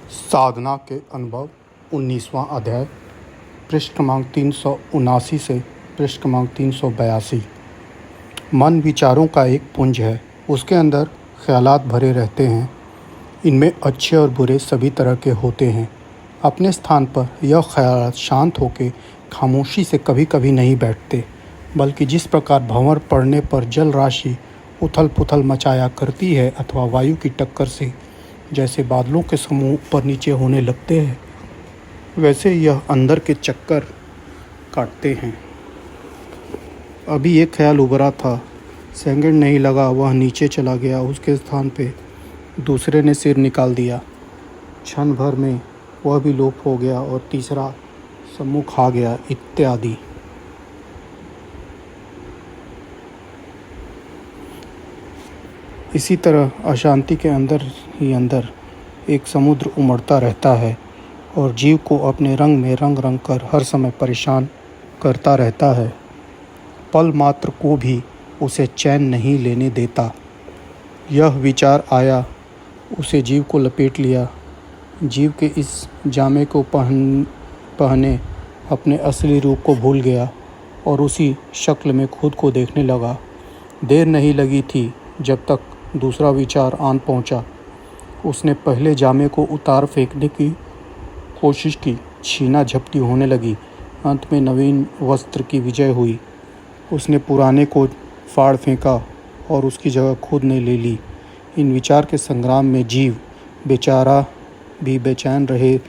साधना के अनुभव 19वां अध्याय पृष्ठ क्रमांक 379 से पृष्ठ क्रमांक 382। मन विचारों का एक पुंज है। उसके अंदर ख्यालात भरे रहते हैं। इनमें अच्छे और बुरे सभी तरह के होते हैं। अपने स्थान पर यह ख्यालात शांत होकर खामोशी से कभी कभी नहीं बैठते, बल्कि जिस प्रकार भंवर पड़ने पर जल राशि उथल पुथल मचाया करती है अथवा वायु की टक्कर से जैसे बादलों के समूह ऊपर नीचे होने लगते हैं, वैसे यह अंदर के चक्कर काटते हैं। अभी एक ख्याल उभरा था, सेकंड नहीं लगा वह नीचे चला गया। उसके स्थान पे दूसरे ने सिर निकाल दिया। क्षण भर में वह भी लोप हो गया और तीसरा सम्मुख आ गया, इत्यादि। इसी तरह अशांति के अंदर ही अंदर एक समुद्र उमड़ता रहता है और जीव को अपने रंग में रंग रंग कर हर समय परेशान करता रहता है। पल मात्र को भी उसे चैन नहीं लेने देता। यह विचार आया, उसे जीव को लपेट लिया। जीव के इस जामे को पहने अपने असली रूप को भूल गया और उसी शक्ल में खुद को देखने लगा। देर नहीं लगी थी जब तक दूसरा विचार आन पहुंचा। उसने पहले जामे को उतार फेंकने की कोशिश की। छीना झपटी होने लगी। अंत में नवीन वस्त्र की विजय हुई। उसने पुराने को फाड़ फेंका और उसकी जगह खुद ने ले ली। इन विचार के संग्राम में जीव बेचारा भी बेचैन रहे।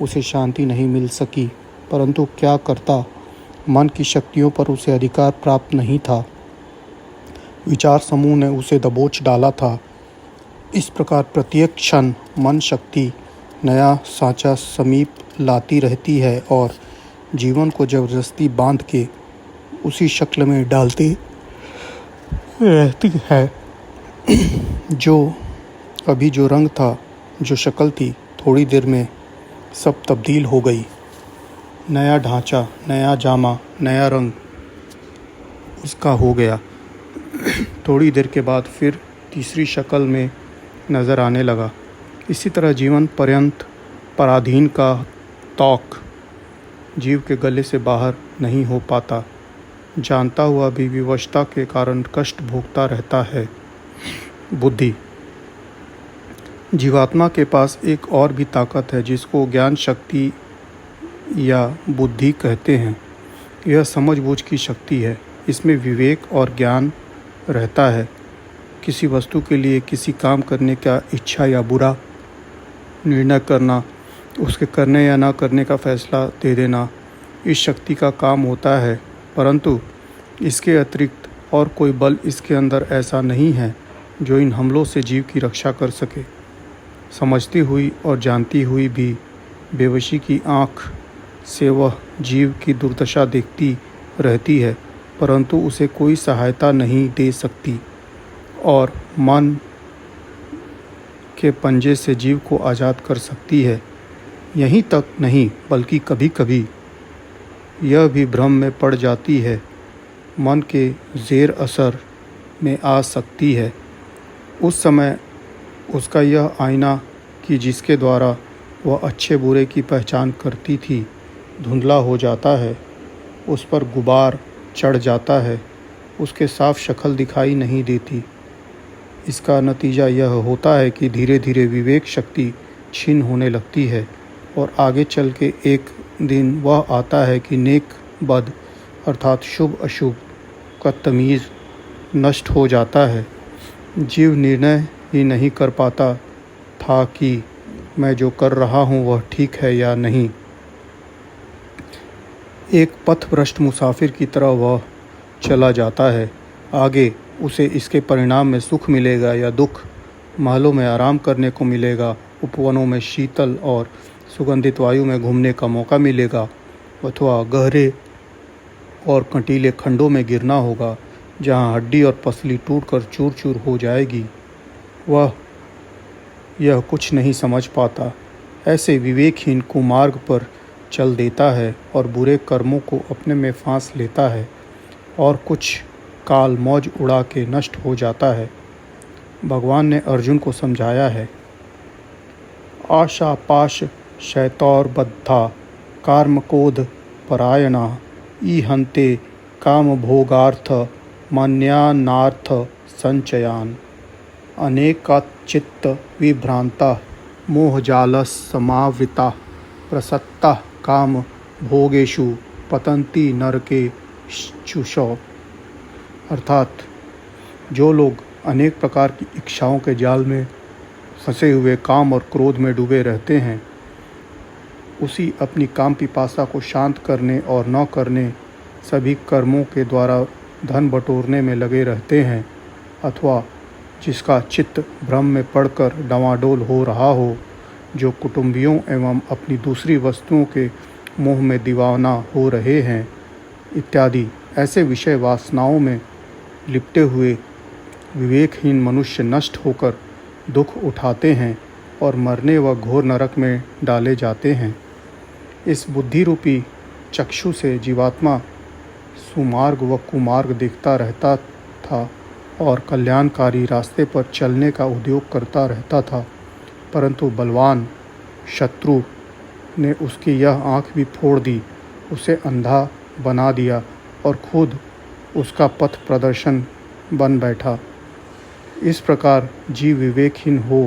उसे शांति नहीं मिल सकी, परंतु क्या करता, मन की शक्तियों पर उसे अधिकार प्राप्त नहीं था। विचार समूह ने उसे दबोच डाला था। इस प्रकार प्रत्येक क्षण मन शक्ति नया साँचा समीप लाती रहती है और जीवन को जबरदस्ती बांध के उसी शक्ल में डालती रहती है। जो रंग था, जो शक्ल थी, थोड़ी देर में सब तब्दील हो गई। नया ढांचा, नया जामा, नया रंग उसका हो गया। थोड़ी देर के बाद फिर तीसरी शक्ल में नज़र आने लगा। इसी तरह जीवन पर्यंत पराधीन का तौक जीव के गले से बाहर नहीं हो पाता। जानता हुआ भी विवशता के कारण कष्ट भोगता रहता है। बुद्धि। जीवात्मा के पास एक और भी ताकत है जिसको ज्ञान शक्ति या बुद्धि कहते हैं। यह समझबूझ की शक्ति है। इसमें विवेक और ज्ञान रहता है। किसी वस्तु के लिए किसी काम करने का इच्छा या बुरा निर्णय करना, उसके करने या ना करने का फैसला दे देना, इस शक्ति का काम होता है। परंतु इसके अतिरिक्त और कोई बल इसके अंदर ऐसा नहीं है जो इन हमलों से जीव की रक्षा कर सके। समझती हुई और जानती हुई भी बेवशी की आँख से वह जीव की दुर्दशा देखती रहती है, परंतु उसे कोई सहायता नहीं दे सकती और मन के पंजे से जीव को आज़ाद कर सकती है। यहीं तक नहीं, बल्कि कभी कभी यह भी भ्रम में पड़ जाती है, मन के ज़ेर असर में आ सकती है। उस समय उसका यह आईना कि जिसके द्वारा वह अच्छे बुरे की पहचान करती थी, धुंधला हो जाता है। उस पर गुबार चढ़ जाता है। उसके साफ शक्ल दिखाई नहीं देती। इसका नतीजा यह होता है कि धीरे धीरे विवेक शक्ति क्षीण होने लगती है और आगे चल के एक दिन वह आता है कि नेक बद अर्थात शुभ अशुभ का तमीज़ नष्ट हो जाता है। जीव निर्णय ही नहीं कर पाता था कि मैं जो कर रहा हूँ वह ठीक है या नहीं। एक पथभ्रष्ट मुसाफिर की तरह वह चला जाता है। आगे उसे इसके परिणाम में सुख मिलेगा या दुख, महलों में आराम करने को मिलेगा, उपवनों में शीतल और सुगंधित वायु में घूमने का मौका मिलेगा, अथवा गहरे और कंटीले खंडों में गिरना होगा जहाँ हड्डी और पसली टूटकर चूर चूर हो जाएगी। वह यह कुछ नहीं समझ पाता। ऐसे विवेकहीन कुमार्ग पर चल देता है और बुरे कर्मों को अपने में फांस लेता है और कुछ काल मौज उड़ा के नष्ट हो जाता है। भगवान ने अर्जुन को समझाया है, आशा पाश शैतौर्बद्धा कार्मकोध परायणा ईहन्ते काम भोगार्थ मन्यानार्थ संचयान अनेकाचित्त विभ्रांता मोहजाल समावृता प्रसक्ता काम भोगेषु पतंती नरके चुषौ। अर्थात जो लोग अनेक प्रकार की इच्छाओं के जाल में फंसे हुए काम और क्रोध में डूबे रहते हैं, उसी अपनी काम पिपासा को शांत करने और न करने सभी कर्मों के द्वारा धन बटोरने में लगे रहते हैं, अथवा जिसका चित्त भ्रम में पड़कर डवाडोल हो रहा हो, जो कुटुंबियों एवं अपनी दूसरी वस्तुओं के मोह में दीवाना हो रहे हैं इत्यादि ऐसे विषय वासनाओं में लिपटे हुए विवेकहीन मनुष्य नष्ट होकर दुख उठाते हैं और मरने व घोर नरक में डाले जाते हैं। इस बुद्धि रूपी चक्षु से जीवात्मा सुमार्ग व कुमार्ग देखता रहता था और कल्याणकारी रास्ते पर चलने का उद्योग करता रहता था, परंतु बलवान शत्रु ने उसकी यह आँख भी फोड़ दी, उसे अंधा बना दिया और खुद उसका पथ प्रदर्शन बन बैठा। इस प्रकार जीव विवेकहीन हो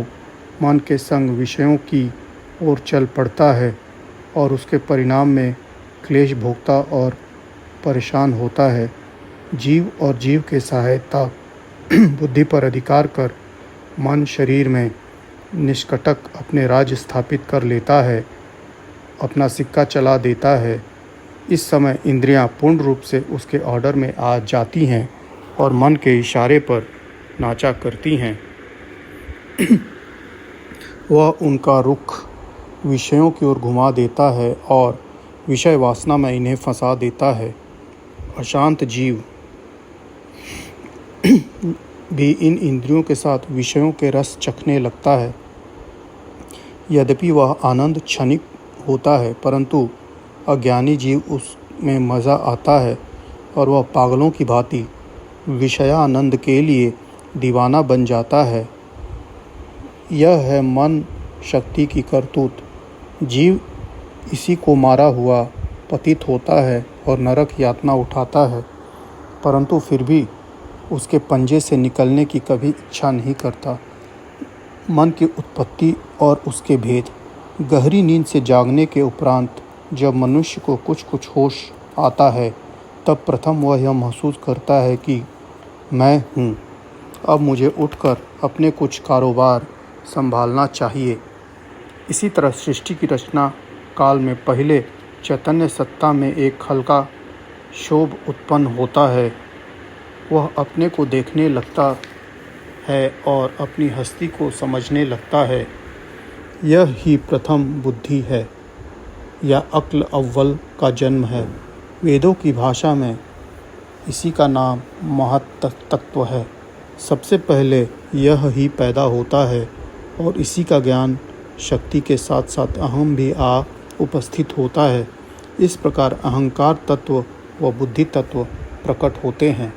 मन के संग विषयों की ओर चल पड़ता है और उसके परिणाम में क्लेश भोगता और परेशान होता है। जीव और जीव के सहायता बुद्धि पर अधिकार कर मन शरीर में निष्कटक अपने राज्य स्थापित कर लेता है, अपना सिक्का चला देता है। इस समय इंद्रियां पूर्ण रूप से उसके ऑर्डर में आ जाती हैं और मन के इशारे पर नाचा करती हैं। वह उनका रुख विषयों की ओर घुमा देता है और विषय वासना में इन्हें फंसा देता है। अशांत जीव भी इन इंद्रियों के साथ विषयों के रस चखने लगता है। यद्यपि वह आनंद क्षणिक होता है, परंतु अज्ञानी जीव उसमें मज़ा आता है और वह पागलों की भांति विषयानंद के लिए दीवाना बन जाता है। यह है मन शक्ति की करतूत। जीव इसी को मारा हुआ पतित होता है और नरक यातना उठाता है, परंतु फिर भी उसके पंजे से निकलने की कभी इच्छा नहीं करता। मन की उत्पत्ति और उसके भेद। गहरी नींद से जागने के उपरांत जब मनुष्य को कुछ होश आता है, तब प्रथम वह यह महसूस करता है कि मैं हूँ, अब मुझे उठकर अपने कुछ कारोबार संभालना चाहिए। इसी तरह सृष्टि की रचना काल में पहले चैतन्य सत्ता में एक हल्का क्षोभ उत्पन्न होता है। वह अपने को देखने लगता है और अपनी हस्ती को समझने लगता है। यह ही प्रथम बुद्धि है या अक्ल अव्वल का जन्म है। वेदों की भाषा में इसी का नाम महत्तत्व है। सबसे पहले यह ही पैदा होता है और इसी का ज्ञान शक्ति के साथ साथ अहम भी आ उपस्थित होता है। इस प्रकार अहंकार तत्व व बुद्धि तत्व प्रकट होते हैं।